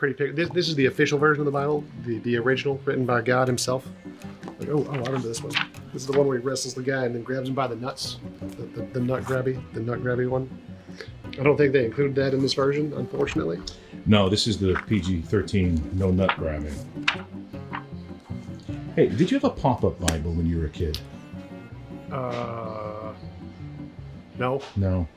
pretty picture. This is the official version of the Bible, the original, written by God himself. Like, oh, I remember this one. This is the one where he wrestles the guy and then grabs him by the nuts. The nut grabby one. I don't think they included that in this version, unfortunately. No, this is the PG-13, no nut grabbing. Hey, did you have a pop-up Bible when you were a kid? No. No.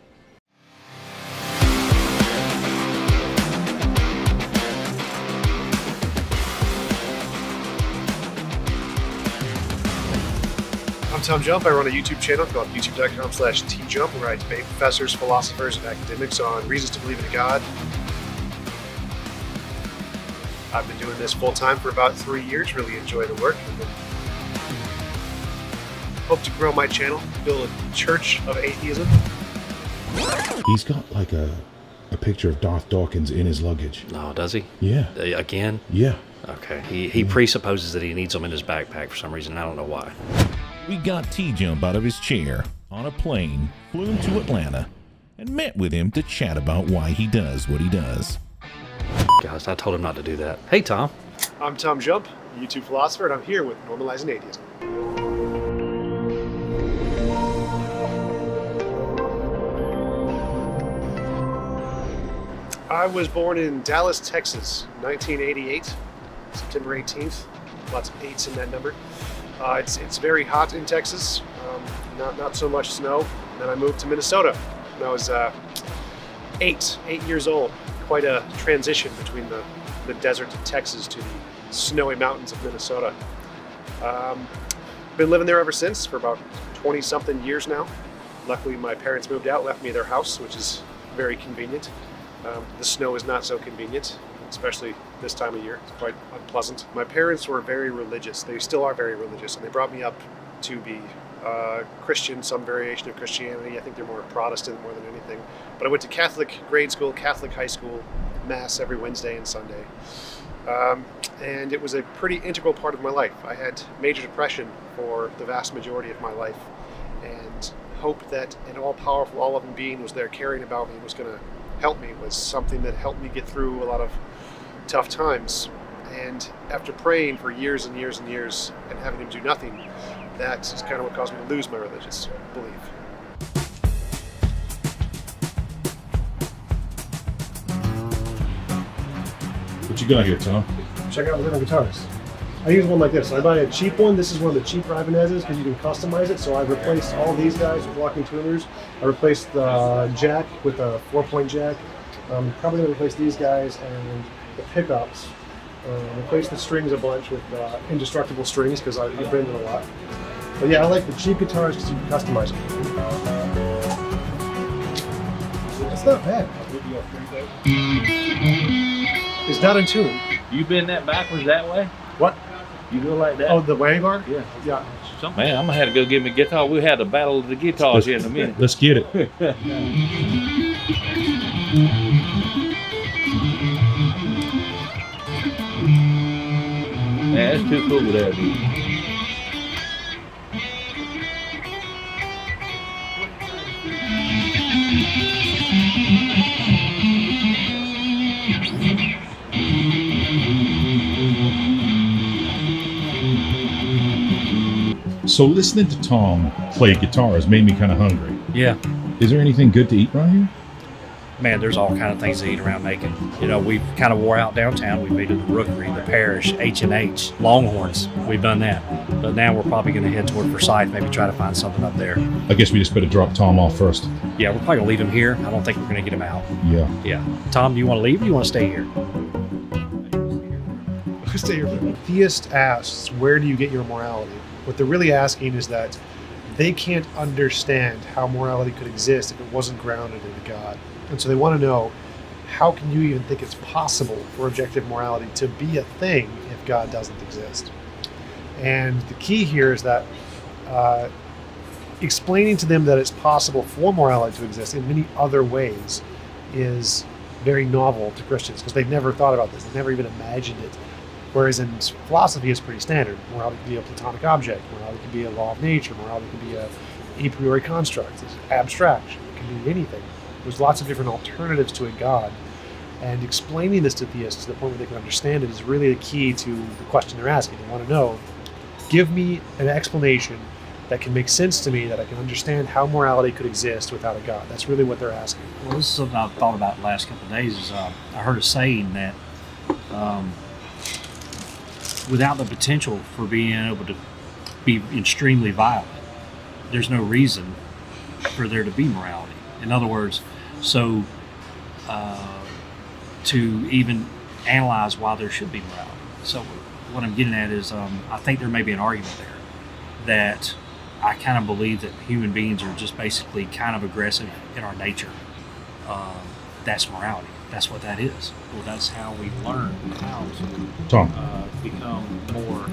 I'm TJump. I run a YouTube channel called youtube.com/TJump, where I debate professors, philosophers, and academics on reasons to believe in God. I've been doing this full time for about 3 years. Really enjoy the work. And hope to grow my channel, build a church of atheism. He's got like a picture of Darth Dawkins in his luggage. Oh, does he? Yeah. Again? Yeah. Okay. He presupposes that he needs them in his backpack for some reason. I don't know why. We got TJump out of his chair on a plane, flew him to Atlanta, and met with him to chat about why he does what he does. Gosh, I told him not to do that. Hey, Tom. I'm TJump, a YouTube philosopher, and I'm here with Normalizing Atheism. I was born in Dallas, Texas, 1988, September 18th. Lots of 8s in that number. It's very hot in Texas, not so much snow. Then I moved to Minnesota when I was 8 years old. Quite a transition between the desert of Texas to the snowy mountains of Minnesota. Been living there ever since for about 20-something years now. Luckily, my parents moved out, left me their house, which is very convenient. The snow is not so convenient, especially this time of year. It's quite unpleasant. My parents were very religious. They still are very religious, and they brought me up to be Christian, some variation of Christianity. I think they're more Protestant more than anything. But I went to Catholic grade school, Catholic high school, Mass every Wednesday and Sunday. And it was a pretty integral part of my life. I had major depression for the vast majority of my life, and hoped that an all-powerful, all-loving being was there caring about me and was going to help me, was something that helped me get through a lot of tough times. And after praying for years and years and years and having him do nothing, that is kind of what caused me to lose my religious belief. What you got here, Tom? Check out the different guitars. I use one like this. I buy a cheap one. This is one of the cheaper Ibanez's because you can customize it. So I've replaced all these guys with locking tuners. I replaced the jack with a 4-point jack. Probably going to replace these guys and the pickups. Replace the strings a bunch with indestructible strings because I bend it a lot. But yeah, I like the cheap guitars because you can customize them. It's not bad. It's not in tune. You bend that backwards that way? What? You go like that? Oh, the whammy bar? Yeah. Yeah. Man, I'm gonna have to go get me a guitar. We'll have the battle of the guitars here in a minute. Let's get it. Man, that's too cool with that, dude. So listening to Tom play guitar has made me kind of hungry. Yeah. Is there anything good to eat right here? Man, there's all kind of things to eat around Macon. You know, we've kind of wore out downtown. We've been to the Rookery, the Parish, H&H, Longhorns. We've done that. But now we're probably going to head toward Forsyth, maybe try to find something up there. I guess we just better drop Tom off first. Yeah, we're probably going to leave him here. I don't think we're going to get him out. Yeah. Yeah. Tom, do you want to leave or do you want to stay here? Stay here. Theist asks, where do you get your morality? What they're really asking is that they can't understand how morality could exist if it wasn't grounded in God. And so they want to know, how can you even think it's possible for objective morality to be a thing if God doesn't exist? And the key here is that explaining to them that it's possible for morality to exist in many other ways is very novel to Christians because they've never thought about this. They've never even imagined it. Whereas in philosophy, it's pretty standard. Morality can be a Platonic object. Morality can be a law of nature. Morality can be a priori construct. It's abstract. It can be anything. There's lots of different alternatives to a God. And explaining this to theists to the point where they can understand it is really the key to the question they're asking. They want to know, give me an explanation that can make sense to me, that I can understand how morality could exist without a God. That's really what they're asking. Well, this is something I've thought about the last couple of days. Is I heard a saying that without the potential for being able to be extremely violent, there's no reason for there to be morality. In other words, so to even analyze why there should be morality. So what I'm getting at is I think there may be an argument there that I kind of believe that human beings are just basically kind of aggressive in our nature. That's morality. That's what that is. Well, that's how we learn how to Tom. become more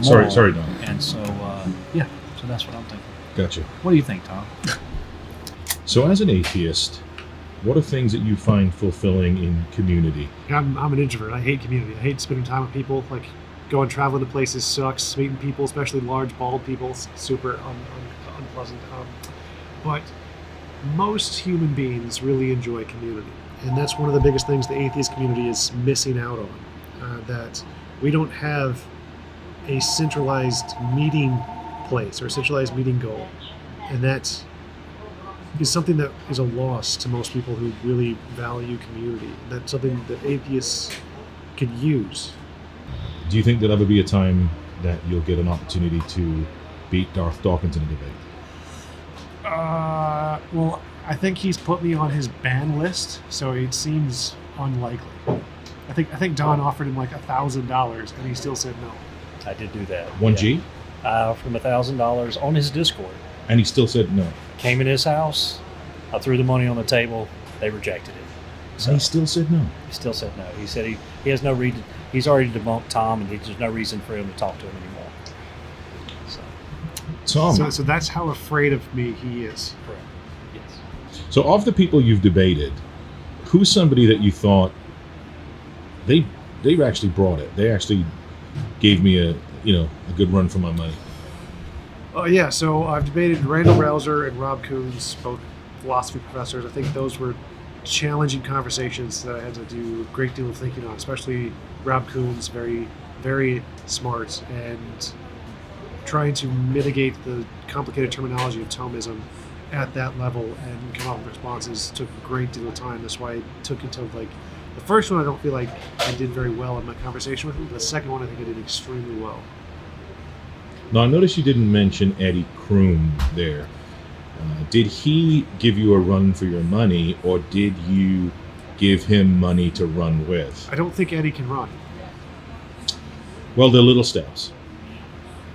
Sorry, moral. Don. And so, yeah, so that's what I'm thinking. Gotcha. What do you think, Tom? So as an atheist, what are things that you find fulfilling in community? I'm an introvert. I hate community. I hate spending time with people. Like, going traveling to places sucks. Meeting people, especially large, bald people, is super unpleasant. But most human beings really enjoy community. And that's one of the biggest things the atheist community is missing out on. That we don't have a centralized meeting place or a centralized meeting goal. And that is something that is a loss to most people who really value community. That's something that atheists could use. Do you think there'll ever be a time that you'll get an opportunity to beat Darth Dawkins in a debate? Well, I think he's put me on his ban list, so it seems unlikely. I think Don offered him like $1,000, and he still said no. I did do that. 1G? I offered him $1,000 on his Discord. And he still said no. Came in his house. I threw the money on the table. They rejected it. So he still said no. He still said no. He said he has no reason. He's already debunked Tom, and there's no reason for him to talk to him anymore. So, Tom. So that's how afraid of me he is. correct. Yes. So of the people you've debated, who's somebody that you thought they actually brought it? They actually gave me a good run for my money. Yeah, so I've debated Randall Rouser and Rob Coons, both philosophy professors. I think those were challenging conversations that I had to do a great deal of thinking on, especially Rob Coons, very, very smart, and trying to mitigate the complicated terminology of Thomism at that level and come up with responses took a great deal of time. That's why it took until like the first one I don't feel like I did very well in my conversation with him. The second one I think I did extremely well. Now, I noticed you didn't mention Eddie Kroom there. Did he give you a run for your money, or did you give him money to run with? I don't think Eddie can run. Well, they're little steps.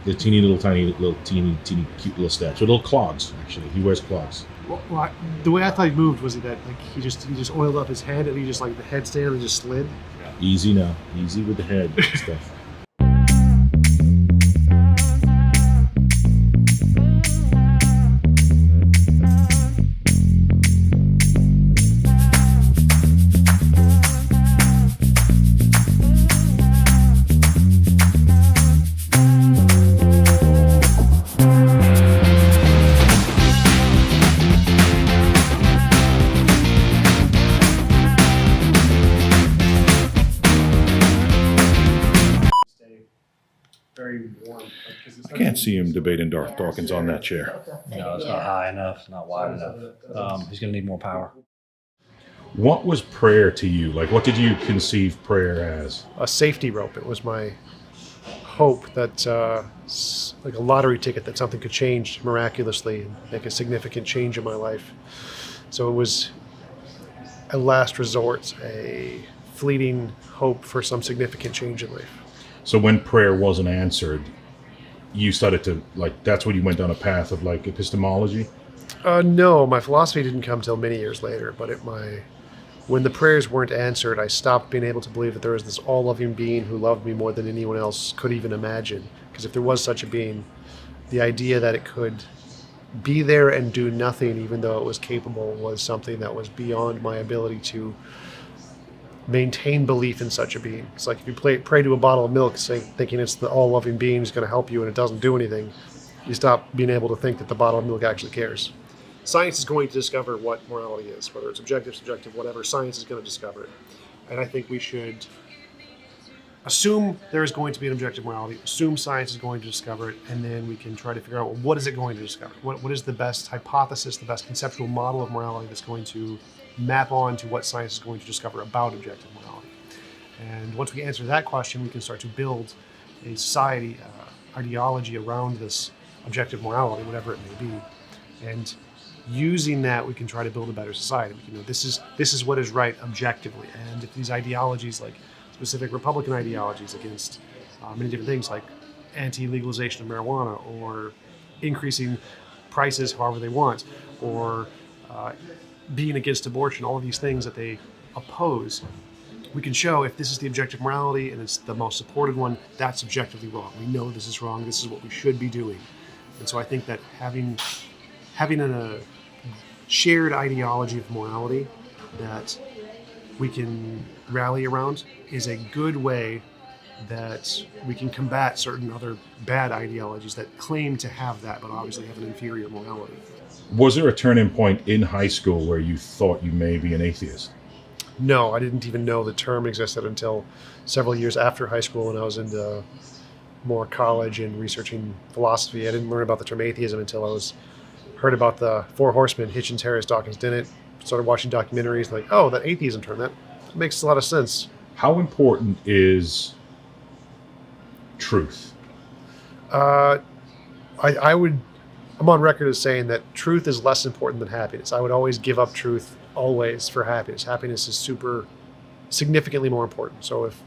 They're teeny little, tiny, little, teeny, cute little steps. They're little clogs, actually. He wears clogs. Well, the way I thought he moved was that like he just oiled up his head and he just like the headstand and just slid. Easy now. Easy with the head stuff. Very warm. I can't see him debating Darth Dawkins on that chair. No, it's not high enough. It's not wide enough. He's going to need more power. What was prayer to you? Like, what did you conceive prayer as? A safety rope. It was my hope that, like a lottery ticket, that something could change miraculously and make a significant change in my life. So it was a last resort, a fleeting hope for some significant change in life. So when prayer wasn't answered, you started to, like, that's when you went down a path of, like, epistemology? No, my philosophy didn't come till many years later, but when the prayers weren't answered, I stopped being able to believe that there was this all-loving being who loved me more than anyone else could even imagine. Because if there was such a being, the idea that it could be there and do nothing, even though it was capable, was something that was beyond my ability to maintain belief in such a being. It's like if you pray to a bottle of milk, thinking it's the all-loving being who's going to help you and it doesn't do anything, you stop being able to think that the bottle of milk actually cares. science is going to discover what morality is, whether it's objective, subjective, whatever. Science is going to discover it, and I think we should assume there is going to be an objective morality, assume science is going to discover it, and then we can try to figure out, well, what is it going to discover? What is the best hypothesis, the best conceptual model of morality that's going to map on to what science is going to discover about objective morality? And once we answer that question, we can start to build a society, ideology around this objective morality, whatever it may be. And using that, we can try to build a better society. We can know this is what is right objectively. And if these ideologies, like specific Republican ideologies against many different things, like anti-legalization of marijuana, or increasing prices however they want, or being against abortion, all of these things that they oppose, we can show if this is the objective morality and it's the most supported one, that's objectively wrong. We know this is wrong. This is what we should be doing. And so I think that having a shared ideology of morality that we can rally around is a good way that we can combat certain other bad ideologies that claim to have that, but obviously have an inferior morality. Was there a turning point in high school where you thought you may be an atheist? No, I didn't even know the term existed until several years after high school, when I was into more college and researching philosophy. I didn't learn about the term atheism until I heard about the Four Horsemen, Hitchens, Harris, Dawkins, Dennett. Started watching documentaries, like, oh, that atheism term, that makes a lot of sense. How important is truth? I'm on record as saying that truth is less important than happiness. I would always give up truth, always, for happiness. Happiness is significantly more important. So if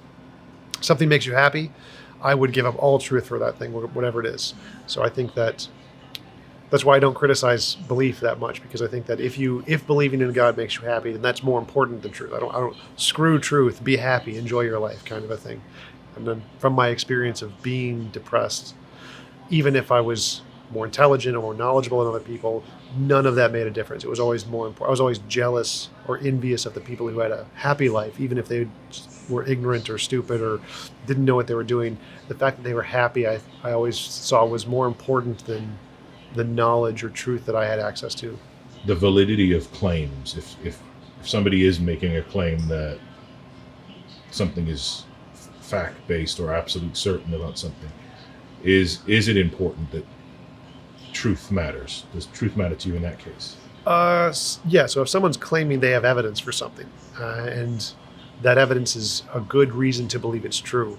something makes you happy, I would give up all truth for that thing, whatever it is. So I think that's why I don't criticize belief that much, because I think that if believing in God makes you happy, then that's more important than truth. I don't screw truth, be happy, enjoy your life, kind of a thing. And then from my experience of being depressed, even if I was more intelligent or more knowledgeable than other people, none of that made a difference. It was always more important. I was always jealous or envious of the people who had a happy life, even if they were ignorant or stupid or didn't know what they were doing. The fact that they were happy, I always saw was more important than the knowledge or truth that I had access to. The validity of claims. If somebody is making a claim that something is fact-based or absolute certain about something, is it important that truth matters? Does truth matter to you in that case? Yeah, so if someone's claiming they have evidence for something, and that evidence is a good reason to believe it's true,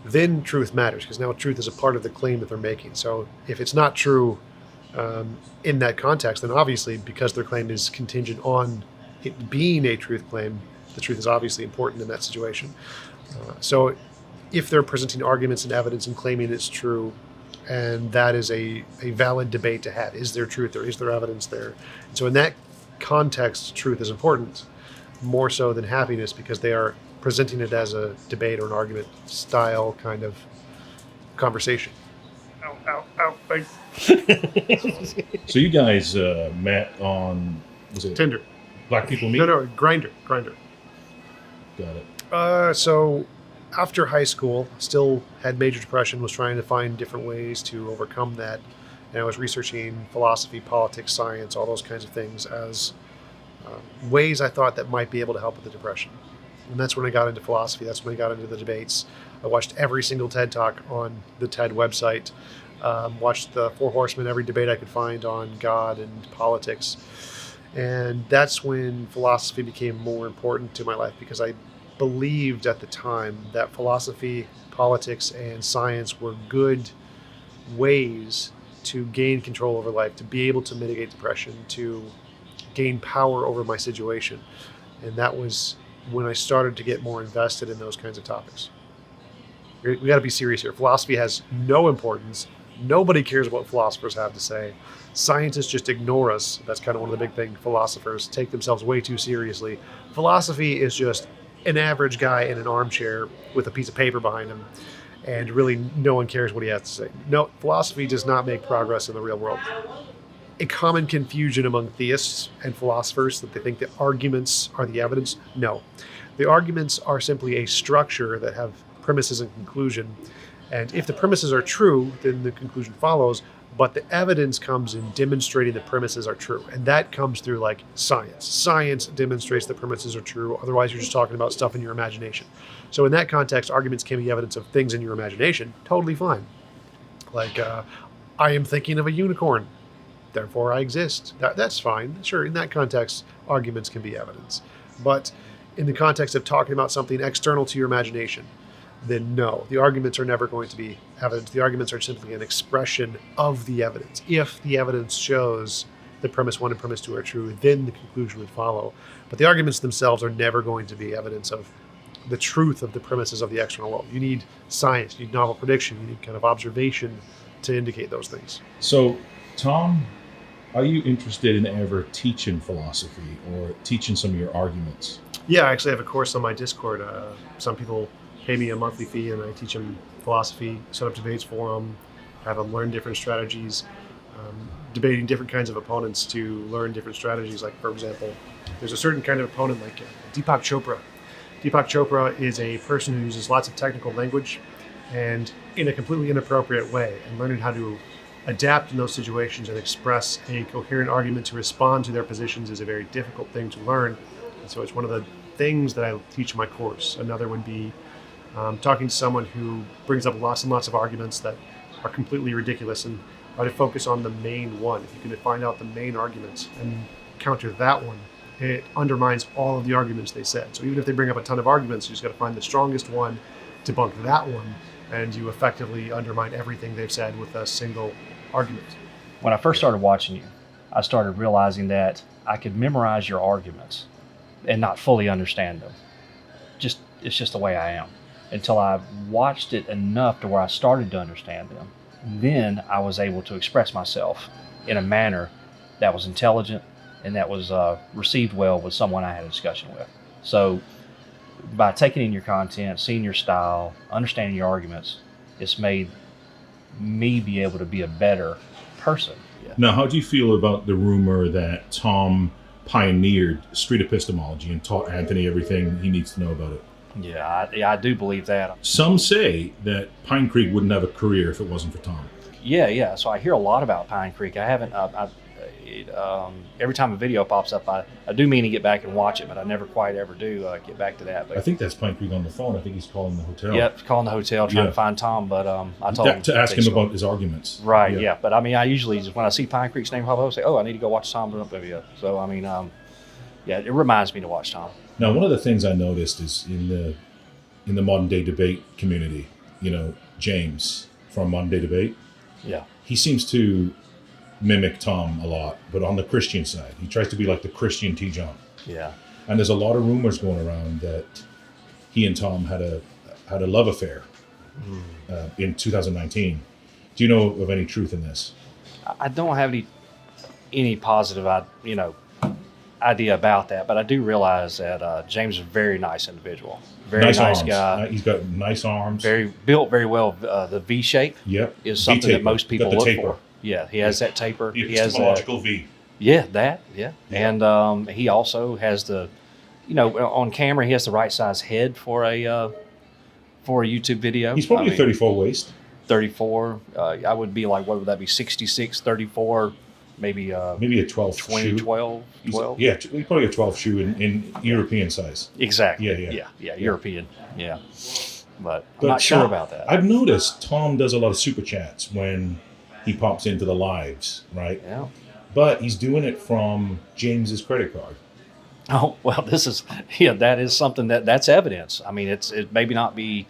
then truth matters, because now truth is a part of the claim that they're making. So if it's not true in that context, then obviously, because their claim is contingent on it being a truth claim, the truth is obviously important in that situation. So if they're presenting arguments and evidence and claiming it's true, and that is a valid debate to have, is there truth there, is there evidence there? And so in that context, truth is important, more so than happiness, because they are presenting it as a debate or an argument style kind of conversation. Ow, ow, ow. So you guys met on, was it Tinder. Black People Meet? No, Grindr. Got it. So after high school, still had major depression, was trying to find different ways to overcome that. And I was researching philosophy, politics, science, all those kinds of things as ways I thought that might be able to help with the depression. And that's when I got into philosophy. That's when I got into the debates. I watched every single TED Talk on the TED website. Watched the Four Horsemen, every debate I could find on God and politics. And that's when philosophy became more important to my life, because I believed at the time that philosophy, politics, and science were good ways to gain control over life, to be able to mitigate depression, to gain power over my situation. And that was when I started to get more invested in those kinds of topics. We got to be serious here. Philosophy has no importance. Nobody cares what philosophers have to say. Scientists just ignore us. That's kind of one of the big things. Philosophers take themselves way too seriously. Philosophy is just an average guy in an armchair with a piece of paper behind him, and really no one cares what he has to say. No, philosophy does not make progress in the real world. A common confusion among theists and philosophers that they think the arguments are the evidence. No, the arguments are simply a structure that have premises and conclusion. And if the premises are true, then the conclusion follows. But the evidence comes in demonstrating the premises are true. And that comes through like science. Science demonstrates the premises are true. Otherwise, you're just talking about stuff in your imagination. So in that context, arguments can be evidence of things in your imagination. Totally fine. Like, I am thinking of a unicorn. Therefore, I exist. That's fine. Sure, in that context, arguments can be evidence. But in the context of talking about something external to your imagination, then no, the arguments are never going to be evidence. The arguments are simply an expression of the evidence. If the evidence shows that premise 1 and premise 2 are true, then the conclusion would follow. But the arguments themselves are never going to be evidence of the truth of the premises of the external world. You need science, you need novel prediction, you need kind of observation to indicate those things. So, Tom, are you interested in ever teaching philosophy or teaching some of your arguments? Yeah, I actually have a course on my Discord. Some people pay me a monthly fee, and I teach them philosophy, set up debates for them, have them learn different strategies, debating different kinds of opponents to learn different strategies. Like, for example, there's a certain kind of opponent like Deepak Chopra. Deepak Chopra is a person who uses lots of technical language and in a completely inappropriate way, and learning how to adapt in those situations and express a coherent argument to respond to their positions is a very difficult thing to learn. And so it's one of the things that I teach in my course. Another would be talking to someone who brings up lots and lots of arguments that are completely ridiculous, and try to focus on the main one. If you can find out the main arguments and counter that one, it undermines all of the arguments they said. So even if they bring up a ton of arguments, you just got to find the strongest one, debunk that one, and you effectively undermine everything they've said with a single argument. When I first started watching you, I started realizing that I could memorize your arguments and not fully understand them. It's just the way I am. Until I watched it enough to where I started to understand them. Then I was able to express myself in a manner that was intelligent and that was received well with someone I had a discussion with. So by taking in your content, seeing your style, understanding your arguments, it's made me be able to be a better person. Yeah. Now, how do you feel about the rumor that Tom pioneered street epistemology and taught Anthony everything he needs to know about it? Yeah, I do believe that. Some say that Pine Creek wouldn't have a career if it wasn't for Tom. Yeah. So I hear a lot about Pine Creek. I haven't. Every time a video pops up, I do mean to get back and watch it, but I never quite ever do get back to that. But I think that's Pine Creek on the phone. I think he's calling the hotel. Yep, calling the hotel trying to find Tom. But I told him to ask him about his arguments. Right. Yeah. But I mean, I usually just when I see Pine Creek's name pop up, I say, "Oh, I need to go watch Tom's video." So I mean, yeah, it reminds me to watch Tom. Now, one of the things I noticed is in the modern day debate community, James from Modern Day Debate. Yeah. He seems to mimic Tom a lot, but on the Christian side. He tries to be like the Christian TJump. Yeah. And there's a lot of rumors going around that he and Tom had a love affair in 2019. Do you know of any truth in this? I don't have any positive, idea about that, but I do realize that James is a very nice individual. Very nice guy. He's got nice arms. Built very well. The V shape is something that most people look for. Yeah, he has that taper. The he has epistemological V. Yeah, that. Yeah. And he also has the, on camera he has the right size head for a YouTube video. He's probably a 34 waist. 34. I would be like, what would that be? 66, 34. Maybe a 12 20, shoe. 12. Yeah, he's probably a 12 shoe in European size. Exactly. Yeah. European. Yeah. But I'm not sure about that. I've noticed Tom does a lot of super chats when he pops into the lives, right? Yeah. But he's doing it from James's credit card. Oh, well, that is something that's evidence. I mean, it may not be,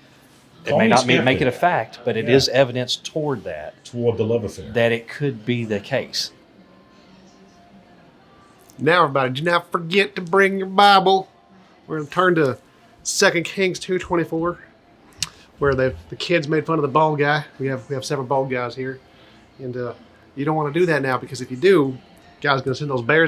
it may not make it a fact, but it is evidence toward that. Toward the love affair. That it could be the case. Now, everybody, do not forget to bring your Bible. We're going to turn to 2 Kings 2:24, where the kids made fun of the bald guy. We have 7 bald guys here. And you don't want to do that now, because if you do, God's going to send those bears